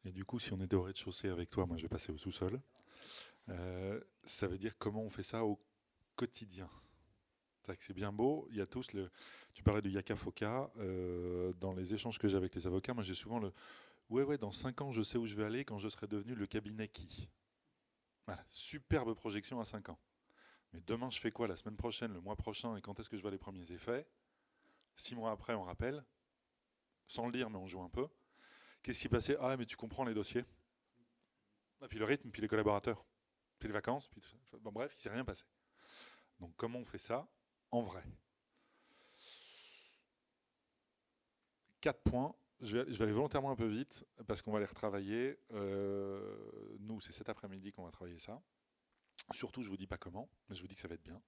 Et du coup, si on était au rez-de-chaussée avec toi, moi je vais passer au sous-sol. Ça veut dire comment on fait ça au quotidien. C'est bien beau, il y a tous le. Tu parlais de Yaka Foka, dans les échanges que j'ai avec les avocats, moi j'ai souvent le. Ouais, ouais, dans 5 ans, je sais où je vais aller quand je serai devenu le cabinet qui. Voilà, superbe projection à 5 ans. Mais demain, je fais quoi la semaine prochaine, le mois prochain, et quand est-ce que je vois les premiers effets 6 mois après, on rappelle, sans le dire, mais on joue un peu. Qu'est-ce qui passait? Ah, mais tu comprends les dossiers. Et puis le rythme, puis les collaborateurs, puis les vacances, puis tout ça. Bon, bref, il ne s'est rien passé. Donc, comment on fait ça en vrai? 4 points. Je vais aller volontairement un peu vite parce qu'on va les retravailler. Nous, c'est cet après-midi qu'on va travailler ça. Surtout, je ne vous dis pas comment, mais je vous dis que ça va être bien.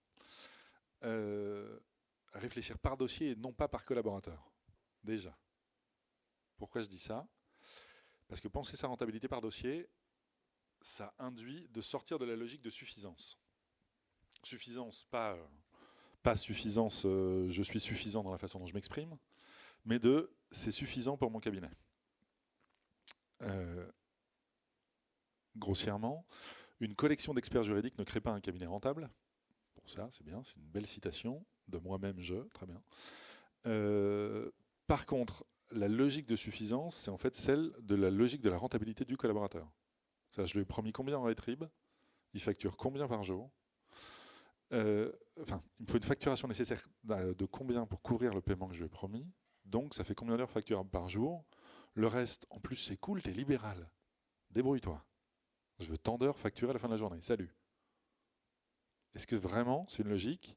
Euh, Réfléchir par dossier et non pas par collaborateur. Déjà. Pourquoi je dis ça? Parce que penser sa rentabilité par dossier, ça induit de sortir de la logique de suffisance. Suffisance, pas suffisance, je suis suffisant dans la façon dont je m'exprime, mais de c'est suffisant pour mon cabinet. Euh, Grossièrement, une collection d'experts juridiques ne crée pas un cabinet rentable. Pour ça, c'est bien, c'est une belle citation de moi-même, très bien. Par contre, la logique de suffisance, c'est en fait celle de la logique de la rentabilité du collaborateur. Ça, je lui ai promis combien en rétrib, il facture combien par jour. Il me faut une facturation nécessaire de combien pour couvrir le paiement que je lui ai promis. Donc, ça fait combien d'heures facturables par jour. Le reste, en plus, c'est cool, t'es libéral. Débrouille-toi. Je veux tant d'heures facturées à la fin de la journée. Salut. Est-ce que vraiment c'est une logique?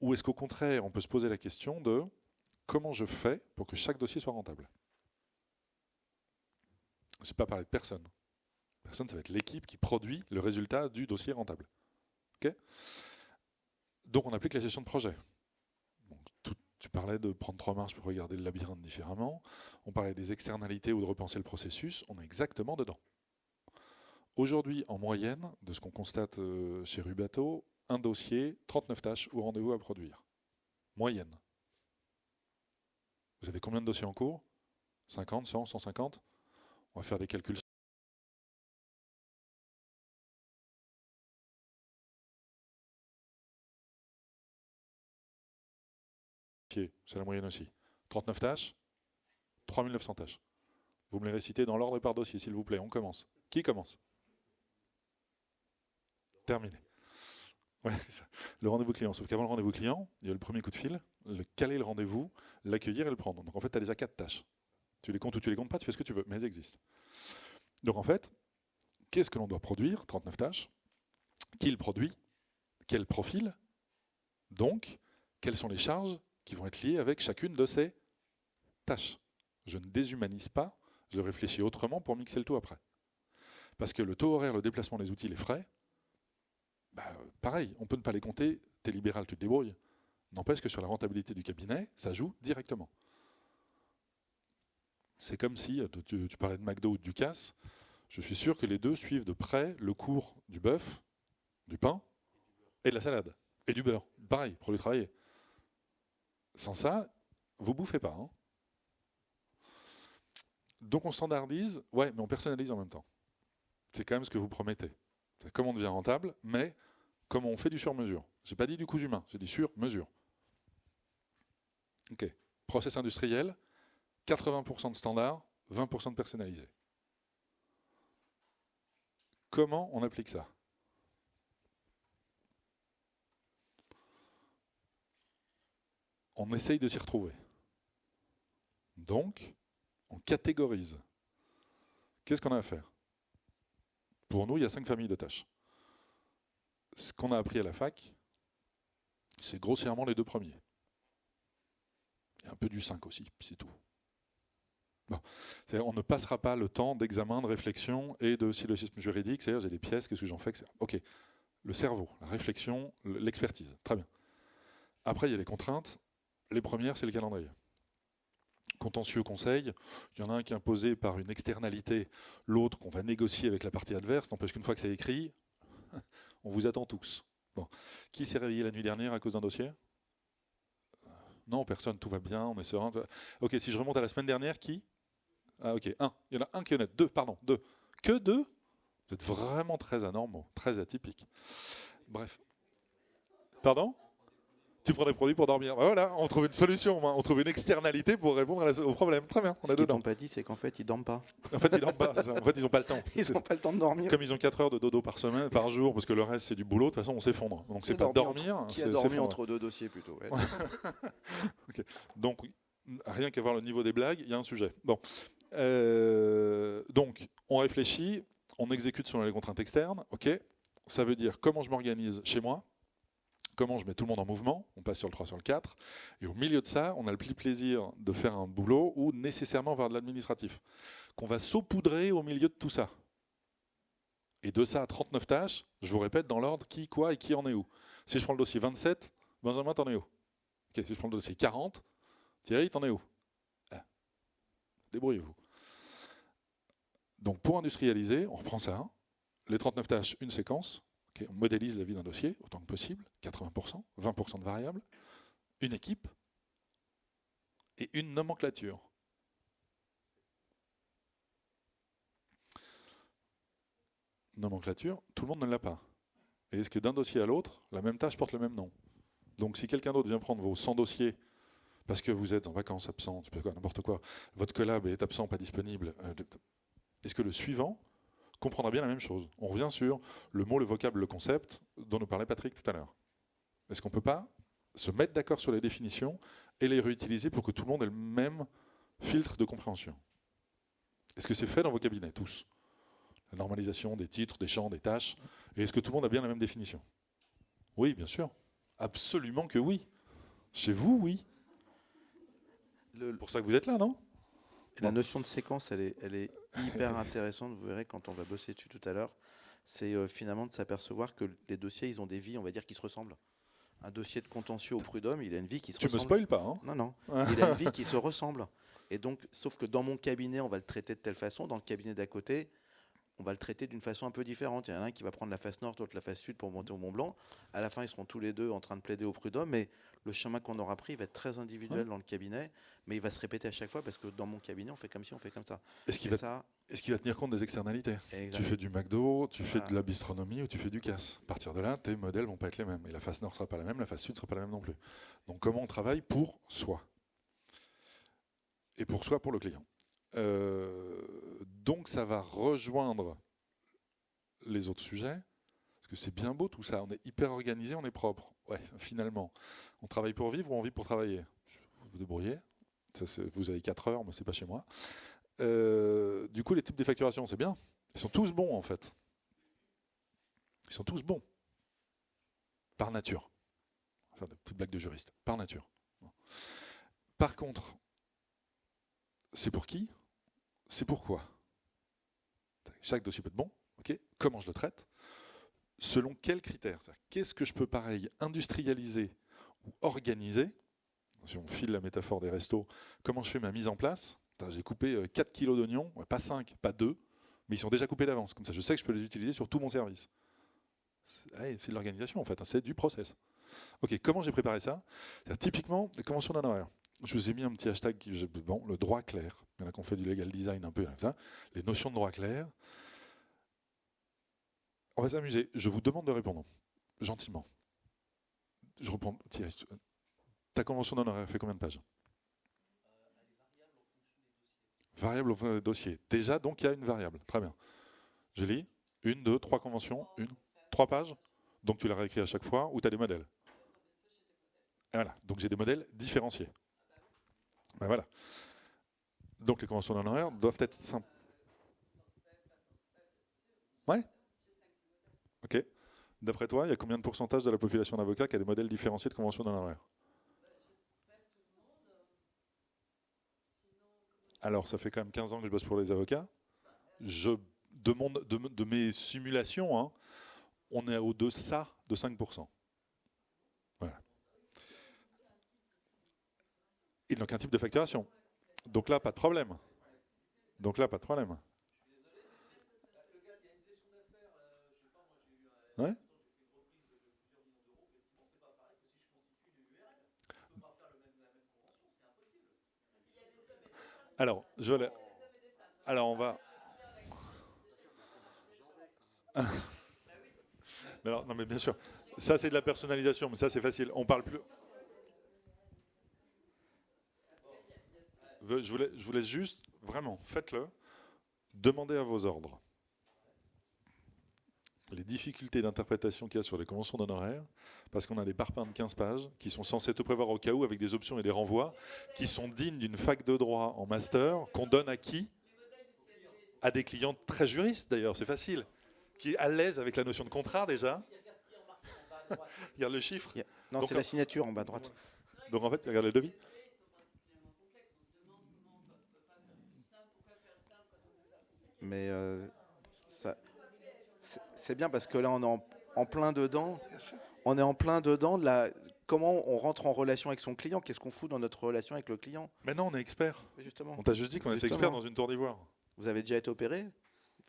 Ou est-ce qu'au contraire, on peut se poser la question de comment je fais pour que chaque dossier soit rentable? Je n'ai pas parlé de personne. Personne, ça va être l'équipe qui produit le résultat du dossier rentable. Ok. Donc on applique la gestion de projet. Donc, tu parlais de prendre 3 marches pour regarder le labyrinthe différemment. On parlait des externalités ou de repenser le processus. On est exactement dedans. Aujourd'hui, en moyenne, de ce qu'on constate chez Rubato, un dossier, 39 tâches ou rendez-vous à produire. Moyenne. Vous avez combien de dossiers en cours? 50, 100, 150? On va faire des calculs. C'est la moyenne aussi. 39 tâches, 3900 tâches. Vous me les récitez dans l'ordre par dossier, s'il vous plaît. On commence. Qui commence? Terminé. Ouais, le rendez-vous client. Sauf qu'avant le rendez-vous client, il y a le premier coup de fil, le caler le rendez-vous, l'accueillir et le prendre. Donc en fait, tu as déjà 4 tâches. Tu les comptes ou tu les comptes pas, tu fais ce que tu veux, mais elles existent. Donc en fait, qu'est-ce que l'on doit produire? 39 tâches. Qui le produit? Quel profil? Donc, quelles sont les charges qui vont être liées avec chacune de ces tâches? Je ne déshumanise pas, je réfléchis autrement pour mixer le tout après. Parce que le taux horaire, le déplacement, les outils, les frais, pareil, on peut ne pas les compter, t'es libéral, tu te débrouilles. N'empêche que sur la rentabilité du cabinet, ça joue directement. C'est comme si, tu parlais de McDo ou de Ducasse, je suis sûr que les deux suivent de près le cours du bœuf, du pain et de la salade. Et du beurre. Pareil, pour le travailler. Sans ça, vous bouffez pas. Hein. Donc on standardise, ouais, mais on personnalise en même temps. C'est quand même ce que vous promettez. C'est comment on devient rentable, mais comment on fait du sur-mesure. J'ai pas dit du coût humain, j'ai dit sur-mesure. Ok. Process industriel, 80% de standard, 20% de personnalisé. Comment on applique ça? On essaye de s'y retrouver. Donc, on catégorise. Qu'est-ce qu'on a à faire? Pour nous, il y a 5 familles de tâches. Ce qu'on a appris à la fac, c'est grossièrement les 2 premiers. Il y a un peu du 5 aussi, c'est tout. Bon. On ne passera pas le temps d'examen, de réflexion et de syllogisme juridique, c'est-à-dire j'ai des pièces, qu'est-ce que j'en fais, etc. Ok, le cerveau, la réflexion, l'expertise, très bien. Après, il y a les contraintes. Les premières, c'est le calendrier. Contentieux conseil, il y en a un qui est imposé par une externalité, l'autre qu'on va négocier avec la partie adverse, n'empêche qu'une fois que c'est écrit, on vous attend tous. Bon. Qui s'est réveillé la nuit dernière à cause d'un dossier? Non, personne, tout va bien, on est serein. Ok, si je remonte à la semaine dernière, qui? Ah ok, un. Il y en a un qui est honnête. Deux, pardon, deux. Que deux? Vous êtes vraiment très anormaux, très atypiques. Bref. Pardon? Tu prends des produits pour dormir. Ben voilà, on trouve une solution, on trouve une externalité pour répondre au problème. Très bien, on Ce est qu'ils dedans. t'ont pas dit, c'est qu'en fait, ils dorment pas. En fait, ils dorment pas. En fait, ils n'ont pas le temps. Ils n'ont pas le temps de dormir. Comme ils ont 4 heures de dodo par semaine, par jour, parce que le reste c'est du boulot, de toute façon on s'effondre. Donc c'est pas dormir. Qui a dormi entre deux dossiers plutôt. Ouais. Okay. Donc rien qu'à voir le niveau des blagues, il y a un sujet. Bon. Donc on réfléchit, on exécute selon les contraintes externes. Ok. Ça veut dire comment je m'organise chez moi. Comment je mets tout le monde en mouvement, on passe sur le 3, sur le 4, et au milieu de ça, on a le plaisir de faire un boulot où nécessairement on va avoir de l'administratif, qu'on va saupoudrer au milieu de tout ça. Et de ça à 39 tâches, je vous répète dans l'ordre qui, quoi et qui en est où. Si je prends le dossier 27, Benjamin, t'en es où? Okay, si je prends le dossier 40, Thierry, t'en es où? Débrouillez-vous. Donc pour industrialiser, on reprend ça, les 39 tâches, une séquence. Okay, on modélise la vie d'un dossier autant que possible, 80%, 20% de variables, une équipe et une nomenclature. Nomenclature, tout le monde ne l'a pas. Et est-ce que d'un dossier à l'autre, la même tâche porte le même nom? Donc si quelqu'un d'autre vient prendre vos 100 dossiers parce que vous êtes en vacances, absent, n'importe quoi, votre collab est absent, pas disponible, est-ce que le suivant comprendra bien la même chose? On revient sur le mot, le vocable, le concept dont nous parlait Patrick tout à l'heure. Est-ce qu'on ne peut pas se mettre d'accord sur les définitions et les réutiliser pour que tout le monde ait le même filtre de compréhension? Est-ce que c'est fait dans vos cabinets, tous? La normalisation des titres, des champs, des tâches. Et est-ce que tout le monde a bien la même définition? Oui, bien sûr. Absolument que oui. Chez vous, oui. C'est pour ça que vous êtes là, non? La notion de séquence, elle est hyper intéressante. Vous verrez quand on va bosser dessus tout à l'heure. C'est finalement de s'apercevoir que les dossiers, ils ont des vies, on va dire, qui se ressemblent. Un dossier de contentieux au prud'homme, il a une vie qui se ressemble. Tu me spoiles pas, hein? Non. Il a une vie qui se ressemble. Et donc, sauf que dans mon cabinet, on va le traiter de telle façon. Dans le cabinet d'à côté, on va le traiter d'une façon un peu différente. Il y en a un qui va prendre la face nord, l'autre la face sud pour monter au Mont Blanc. À la fin, ils seront tous les deux en train de plaider au prud'homme. Mais le chemin qu'on aura pris va être très individuel dans le cabinet. Mais il va se répéter à chaque fois parce que dans mon cabinet, on fait comme ci, on fait comme ça. Est-ce qu'il va tenir compte des externalités? Exactement. Tu fais du McDo, tu fais de la bistronomie ou tu fais du casse. À partir de là, tes modèles vont pas être les mêmes. Et la face nord ne sera pas la même, la face sud ne sera pas la même non plus. Donc comment on travaille pour soi? Et pour soi, pour le client. Donc ça va rejoindre les autres sujets, parce que c'est bien beau tout ça, on est hyper organisé, on est propre. Ouais, finalement, on travaille pour vivre ou on vit pour travailler? Vous vous débrouillez, vous avez 4 heures, mais c'est pas chez moi. Du coup, les types de facturation, c'est bien. Ils sont tous bons, en fait. Ils sont tous bons. Par nature. Enfin, des petites blagues de juriste. Par nature. Par contre, c'est pour qui? C'est pourquoi? Chaque dossier peut être bon. Okay. Comment je le traite? Selon quels critères? Qu'est-ce que je peux, pareil, industrialiser ou organiser? Si on file la métaphore des restos, comment je fais ma mise en place? J'ai coupé 4 kilos d'oignons, pas 5, pas 2, mais ils sont déjà coupés d'avance. Comme ça, je sais que je peux les utiliser sur tout mon service. C'est de l'organisation, en fait, hein, c'est du process. Ok, comment j'ai préparé ça? Typiquement, les conventions d'honoraires. Je vous ai mis un petit hashtag, le droit clair. Il y en a qui ont fait du legal design un peu comme ça. Les notions de droit clair. On va s'amuser. Je vous demande de répondre, gentiment. Je reprends. Thierry, ta convention d'honoraires fait combien de pages? Variable au fond des dossiers. Déjà, donc, il y a une variable. Très bien. Je lis. 1, 2, 3 conventions. 3 pages. Donc, tu la réécris à chaque fois ou tu as des modèles? Et voilà. Donc, j'ai des modèles différenciés. Ben voilà. Donc, les conventions d'honoraires doivent être simples. Ouais. Ok. D'après toi, il y a combien de pourcentage de la population d'avocats qui a des modèles différenciés de conventions d'honoraires? Alors, ça fait quand même 15 ans que je bosse pour les avocats. De mes simulations, hein, on est au deçà de 5%. Voilà. Et donc un type de facturation. Donc là, pas de problème. Ouais. Alors, Alors on va. Mais alors, non mais bien sûr, ça c'est de la personnalisation, mais ça c'est facile. On parle plus. Je vous laisse juste, vraiment, faites-le. Demandez à vos ordres les difficultés d'interprétation qu'il y a sur les conventions d'honoraires, parce qu'on a des parpaings de 15 pages qui sont censés tout prévoir au cas où avec des options et des renvois qui sont dignes d'une fac de droit en master qu'on donne à qui? À des clients très juristes d'ailleurs, c'est facile, qui est à l'aise avec la notion de contrat déjà. Regarde le chiffre. Non, c'est la signature en bas à droite. Donc en fait, regarde le devis. Mais c'est bien parce que là, on est en plein dedans. On est en plein dedans de comment on rentre en relation avec son client. Qu'est-ce qu'on fout dans notre relation avec le client? Maintenant, on est expert. Justement. On t'a juste dit qu'on était expert dans une tour d'ivoire. Vous avez déjà été opéré?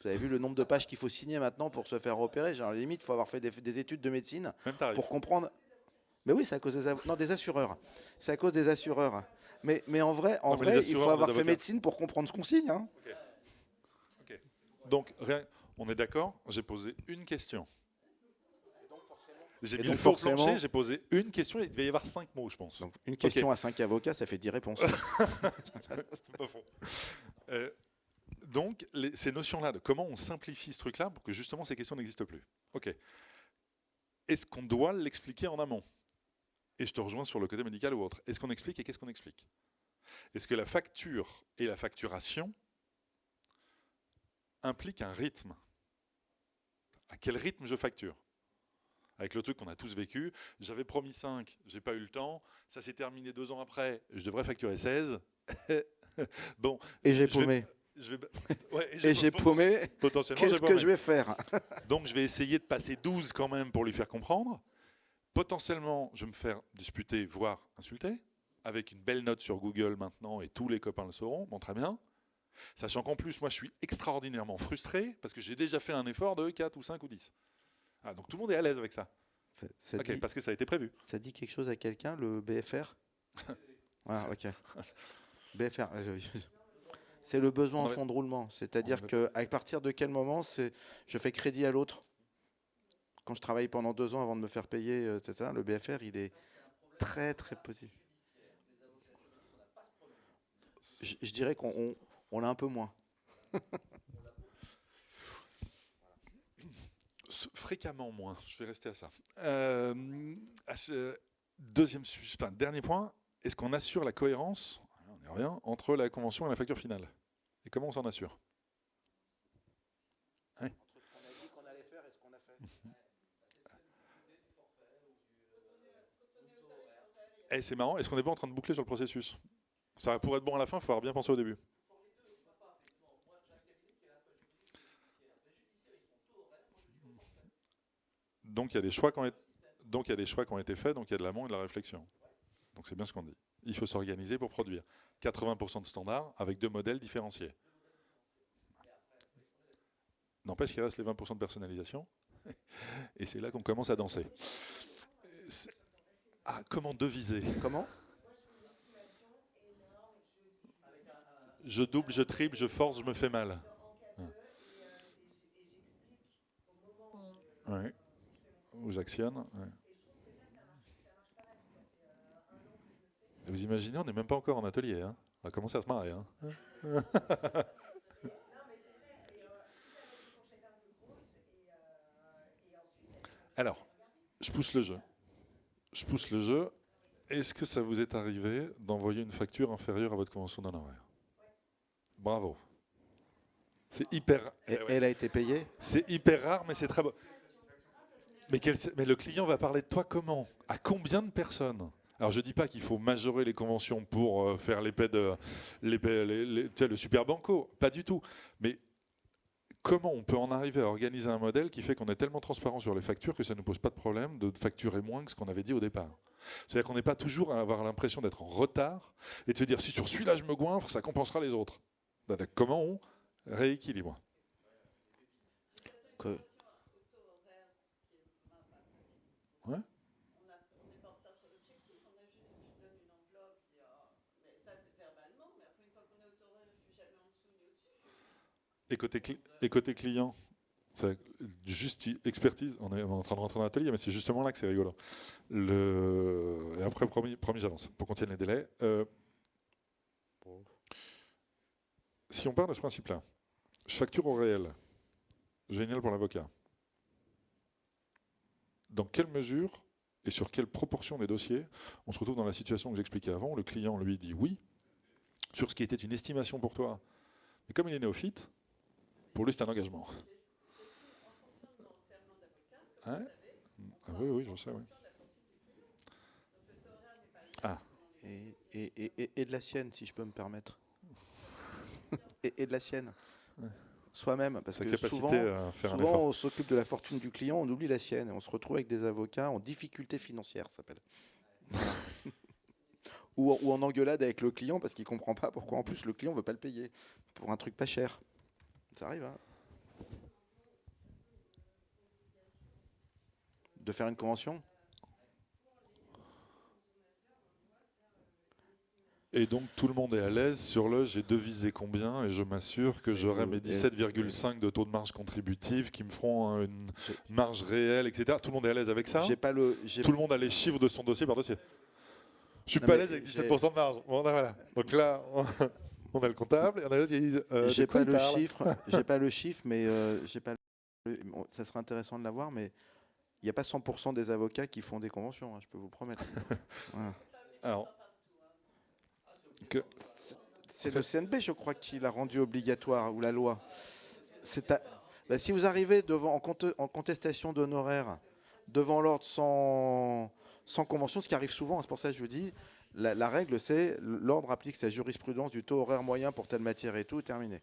Vous avez vu le nombre de pages qu'il faut signer maintenant pour se faire opérer? Genre, limite, il faut avoir fait des études de médecine pour comprendre. Mais oui, c'est à cause des assureurs. C'est à cause des assureurs. Mais en vrai, il faut avoir fait médecine pour comprendre ce qu'on signe. Hein. Okay. Donc, on est d'accord? J'ai posé une question. J'ai mis le four plancher, j'ai posé une question, et il devait y avoir 5 mots, je pense. Donc, une question à 5 avocats, ça fait 10 réponses. C'est pas faux. Donc, ces notions-là, de comment on simplifie ce truc-là pour que justement ces questions n'existent plus. Ok. Est-ce qu'on doit l'expliquer en amont? Et je te rejoins sur le côté médical ou autre. Est-ce qu'on explique et qu'est-ce qu'on explique? Est-ce que la facture et la facturation impliquent un rythme? À quel rythme je facture? Avec le truc qu'on a tous vécu, j'avais promis 5, j'ai pas eu le temps, ça s'est terminé 2 ans après, je devrais facturer 16. Bon, et j'ai paumé. Et j'ai paumé. Potentiellement, qu'est-ce que je vais faire? Donc je vais essayer de passer 12 quand même pour lui faire comprendre. Potentiellement, je vais me faire disputer, voire insulter, avec une belle note sur Google maintenant, et tous les copains le sauront, bon très bien. Sachant qu'en plus, moi je suis extraordinairement frustré, parce que j'ai déjà fait un effort de 4 ou 5 ou 10. Ah, donc tout le monde est à l'aise avec ça. Parce que ça a été prévu. Ça dit quelque chose à quelqu'un, le BFR? Ah, ok. BFR, c'est le besoin en fonds de roulement. C'est-à-dire qu'à partir de quel moment je fais crédit à l'autre? Quand je travaille pendant 2 ans avant de me faire payer, etc., le BFR, il est très, très positif. Je dirais qu'on l'a un peu moins. Fréquemment moins, je vais rester à ça. Dernier point, est-ce qu'on assure la cohérence, on y revient, entre la convention et la facture finale? Et comment on s'en assure? Entre ce qu'on a dit qu'on allait faire et ce qu'on a fait. C'est marrant, est-ce qu'on n'est pas en train de boucler sur le processus? Ça pourrait être bon à la fin, il faut avoir bien pensé au début. Donc il y a des choix qui ont été faits, donc il y a de l'amont et de la réflexion. Donc c'est bien ce qu'on dit. Il faut s'organiser pour produire 80% de standards avec 2 modèles différenciés. N'empêche qu'il reste les 20% de personnalisation. Et c'est là qu'on commence à danser. Comment deviser? Comment? Je double, je triple, je force, je me fais mal. Oui. Ou j'actionne. Ouais. Vous imaginez, on n'est même pas encore en atelier. Hein. On va commencer à se marrer. Hein. Alors, je pousse le jeu. Est-ce que ça vous est arrivé d'envoyer une facture inférieure à votre convention d'honoraires? Bravo. C'est hyper. Elle a été payée? C'est hyper rare, mais c'est très beau. Mais le client va parler de toi comment? À combien de personnes? Alors je ne dis pas qu'il faut majorer les conventions pour faire le super banco, pas du tout. Mais comment on peut en arriver à organiser un modèle qui fait qu'on est tellement transparent sur les factures que ça ne nous pose pas de problème de facturer moins que ce qu'on avait dit au départ? C'est-à-dire qu'on n'est pas toujours à avoir l'impression d'être en retard et de se dire si sur celui-là je me goinfre, ça compensera les autres. Comment on rééquilibre? Ouais. Et côté client, c'est juste expertise. On est en train de rentrer dans l'atelier, mais c'est justement là que c'est rigolo. Et après, promis, j'avance pour qu'on tienne les délais. Si on part de ce principe-là, je facture au réel. Génial pour l'avocat. Dans quelle mesure et sur quelle proportion des dossiers on se retrouve dans la situation que j'expliquais avant, où le client lui dit oui, sur ce qui était une estimation pour toi. Mais comme il est néophyte, pour lui c'est un engagement. Hein? Ah oui, je sais, oui. Ah. Et de la sienne, si je peux me permettre. et de la sienne. Ouais. Soi-même, parce que souvent on s'occupe de la fortune du client, on oublie la sienne, et on se retrouve avec des avocats en difficulté financière, ça s'appelle. Voilà. ou en engueulade avec le client parce qu'il ne comprend pas pourquoi en plus le client ne veut pas le payer pour un truc pas cher. Ça arrive, hein. De faire une convention ? Et donc tout le monde est à l'aise sur le j'ai devisé combien et je m'assure que j'aurai mes 17,5 de taux de marge contributive qui me feront une marge réelle, etc. Tout le monde est à l'aise avec ça. Tout le monde a les chiffres de son dossier par dossier. Je suis pas à l'aise avec 17% de marge. Bon, voilà. Donc là, on a le comptable et on a l'autre qui dit j'ai pas le chiffre, mais ça serait intéressant de l'avoir, mais il n'y a pas 100% des avocats qui font des conventions, hein, je peux vous promettre. Voilà. Alors, c'est le CNB, je crois, qui l'a rendu obligatoire, ou la loi. Si vous arrivez en contestation d'honoraires devant l'ordre sans convention, ce qui arrive souvent, c'est pour ça que je vous dis, la règle, c'est l'ordre applique sa jurisprudence du taux horaire moyen pour telle matière et tout, terminé.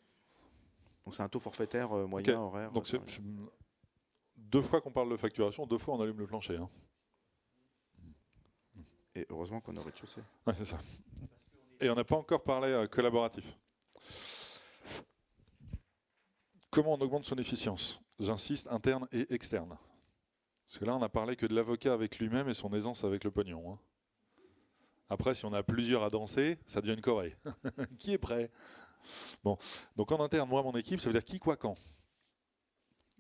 Donc c'est un taux forfaitaire moyen, horaire. Donc c'est 2 fois qu'on parle de facturation, 2 fois on allume le plancher. Hein. Et heureusement qu'on a au rez-de-chaussée. Ouais, c'est ça. Et on n'a pas encore parlé collaboratif. Comment on augmente son efficience? J'insiste, interne et externe. Parce que là, on n'a parlé que de l'avocat avec lui-même et son aisance avec le pognon. Hein. Après, si on a plusieurs à danser, ça devient une corée. Qui est prêt? Bon, donc en interne, moi, mon équipe, ça veut dire qui, quoi, quand.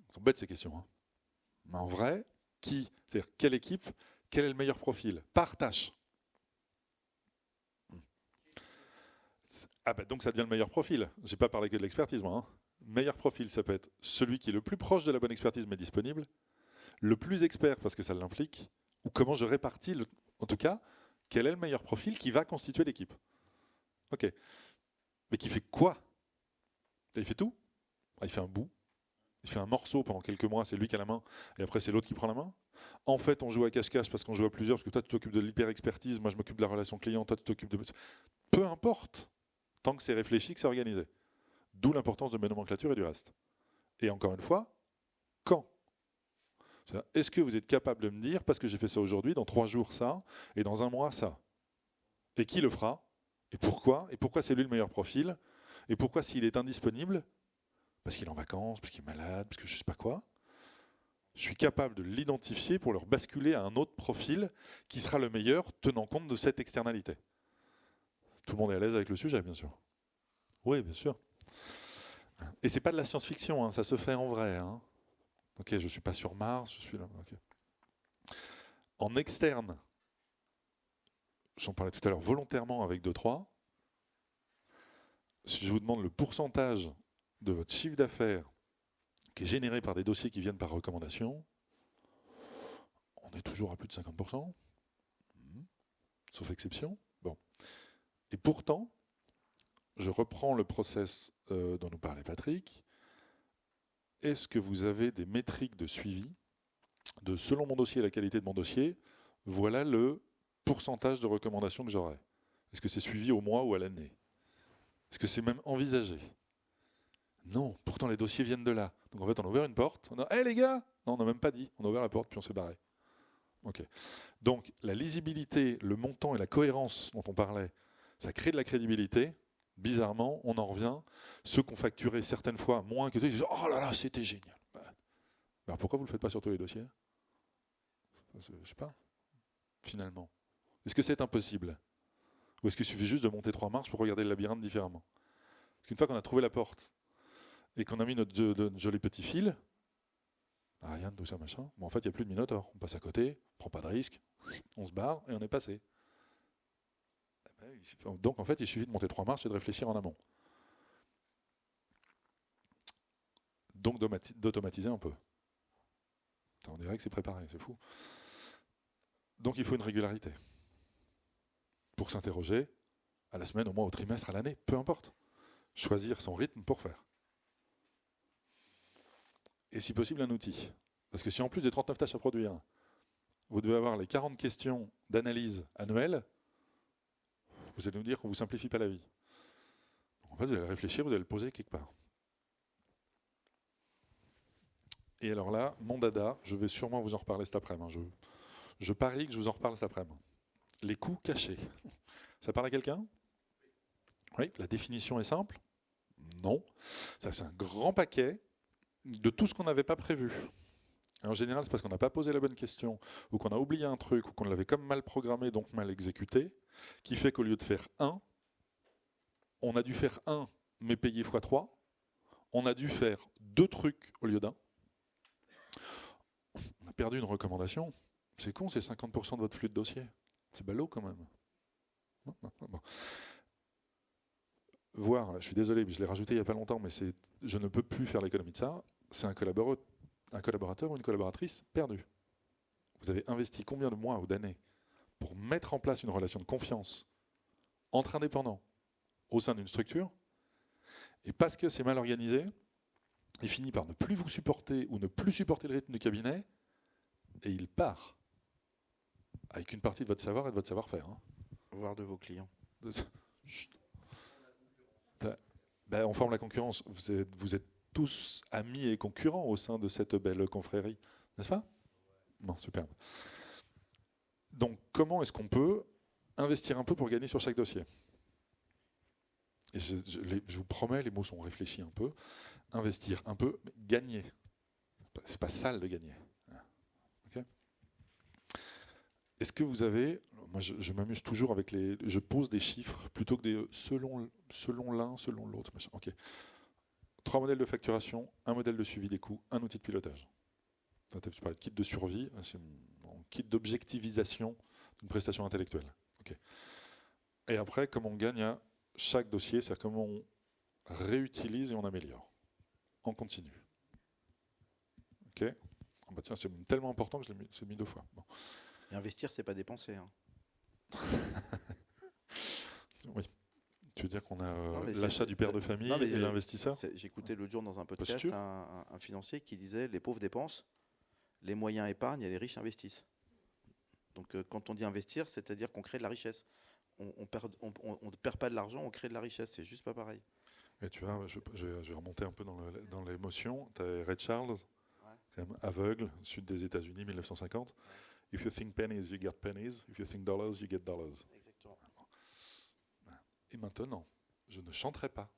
Elles sont bêtes ces questions. Hein. Mais en vrai, qui? C'est-à-dire quelle équipe, quel est le meilleur profil? Par tâche. Ah bah donc ça devient le meilleur profil. J'ai pas parlé que de l'expertise, moi. Hein. Meilleur profil, ça peut être celui qui est le plus proche de la bonne expertise mais disponible, le plus expert parce que ça l'implique, ou comment je répartis, en tout cas, quel est le meilleur profil qui va constituer l'équipe. Ok. Mais qui fait quoi? Il fait tout. Il fait un bout. Il fait un morceau pendant quelques mois, c'est lui qui a la main, et après c'est l'autre qui prend la main. En fait, on joue à cache-cache parce qu'on joue à plusieurs, parce que toi tu t'occupes de l'hyper-expertise, moi je m'occupe de la relation client, toi tu t'occupes de... Peu importe. Tant que c'est réfléchi, que c'est organisé. D'où l'importance de mes nomenclatures et du reste. Et encore une fois, quand? Est-ce que vous êtes capable de me dire, parce que j'ai fait ça aujourd'hui, dans 3 jours ça, et dans 1 mois ça? Et qui le fera? Et pourquoi? Et pourquoi c'est lui le meilleur profil? Et pourquoi s'il est indisponible, parce qu'il est en vacances, parce qu'il est malade, parce que je ne sais pas quoi, je suis capable de l'identifier pour leur basculer à un autre profil qui sera le meilleur tenant compte de cette externalité. Tout le monde est à l'aise avec le sujet, bien sûr. Oui, bien sûr. Et c'est pas de la science-fiction, hein, ça se fait en vrai. Hein. Ok, je ne suis pas sur Mars, je suis là. Okay. En externe, j'en parlais tout à l'heure volontairement avec 2-3. Si je vous demande le pourcentage de votre chiffre d'affaires qui est généré par des dossiers qui viennent par recommandation, on est toujours à plus de 50%, sauf exception. Bon. Et pourtant, je reprends le process dont nous parlait Patrick. Est-ce que vous avez des métriques de suivi de selon mon dossier et la qualité de mon dossier, voilà le pourcentage de recommandations que j'aurai. Est-ce que c'est suivi au mois ou à l'année? Est-ce que c'est même envisagé? Non, pourtant les dossiers viennent de là. Donc en fait, on a ouvert une porte. On a « Hé les gars !» Non, on n'a même pas dit. On a ouvert la porte, puis on s'est barré. Okay. Donc la lisibilité, le montant et la cohérence dont on parlait, ça crée de la crédibilité. Bizarrement, on en revient. Ceux qui ont facturé certaines fois moins que d'autres, ils disent « Oh là là, c'était génial !» Alors pourquoi vous ne le faites pas sur tous les dossiers? Je ne sais pas, finalement. Est-ce que c'est impossible? Ou est-ce qu'il suffit juste de monter 3 marches pour regarder le labyrinthe différemment? Parce qu'une fois qu'on a trouvé la porte, et qu'on a mis notre joli petit fil, Ariane, tout ça, machin, bon, en fait, il n'y a plus de Minotaure. On passe à côté, on prend pas de risque, on se barre et on est passé. Donc, en fait, il suffit de monter 3 marches et de réfléchir en amont. Donc, d'automatiser un peu. On dirait que c'est préparé, c'est fou. Donc, il faut une régularité. Pour s'interroger, à la semaine, au mois, au trimestre, à l'année, peu importe. Choisir son rythme pour faire. Et si possible, un outil. Parce que si en plus des 39 tâches à produire, vous devez avoir les 40 questions d'analyse annuelles, vous allez nous dire qu'on ne vous simplifie pas la vie. En fait, vous allez réfléchir, vous allez le poser quelque part. Et alors là, mon dada, je vais sûrement vous en reparler cet après-midi. Je parie que je vous en reparle cet après-midi. Les coûts cachés. Ça parle à quelqu'un? Oui, la définition est simple? Non. Ça, c'est un grand paquet de tout ce qu'on n'avait pas prévu. En général, c'est parce qu'on n'a pas posé la bonne question, ou qu'on a oublié un truc, ou qu'on l'avait comme mal programmé, donc mal exécuté, qui fait qu'au lieu de faire 1, on a dû faire 1, mais payer x3. On a dû faire 2 trucs au lieu d'un. On a perdu une recommandation. C'est con, c'est 50% de votre flux de dossier. C'est ballot quand même. Non. Voir, je suis désolé, je l'ai rajouté il n'y a pas longtemps, mais je ne peux plus faire l'économie de ça. C'est un collaborateur ou une collaboratrice perdu. Vous avez investi combien de mois ou d'années pour mettre en place une relation de confiance entre indépendants au sein d'une structure, et parce que c'est mal organisé, il finit par ne plus vous supporter ou ne plus supporter le rythme du cabinet, et il part avec une partie de votre savoir et de votre savoir-faire. Voire de vos clients. On forme la concurrence. Vous êtes tous amis et concurrents au sein de cette belle confrérie, n'est-ce pas? Bon, superbe. Donc, comment est-ce qu'on peut investir un peu pour gagner sur chaque dossier? Et je vous promets, les mots sont réfléchis un peu. Investir un peu, mais gagner. C'est pas sale de gagner. Okay. Est-ce que vous avez... Moi, je m'amuse toujours avec les... Je pose des chiffres plutôt que des selon l'un, selon l'autre. Okay. 3 modèles de facturation, un modèle de suivi des coûts, un outil de pilotage. Tu parlais de kit de survie, c'est un kit d'objectivisation d'une prestation intellectuelle. Okay. Et après, comment on gagne à chaque dossier, c'est-à-dire comment on réutilise et on améliore. En continu. Ok. Oh bah tiens, c'est tellement important que je l'ai mis 2 fois. Bon. Et investir, c'est pas dépenser. Oui. Tu veux dire qu'on a l'achat du père de famille et l'investisseur? J'ai écouté l'autre jour dans un podcast un financier qui disait les pauvres dépensent, les moyens épargnent et les riches investissent. Donc quand on dit investir, c'est-à-dire qu'on crée de la richesse. On ne perd pas de l'argent, on crée de la richesse. C'est juste pas pareil. Et tu vois, je vais remonter un peu dans l'émotion. Tu as Ray Charles, quand même aveugle, sud des États-Unis, 1950. Ouais. If you think pennies, you get pennies. If you think dollars, you get dollars. Exactement. Et maintenant, je ne chanterai pas.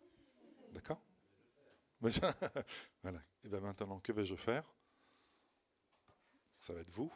D'accord? Voilà. Et bien maintenant, que vais-je faire? Ça va être vous.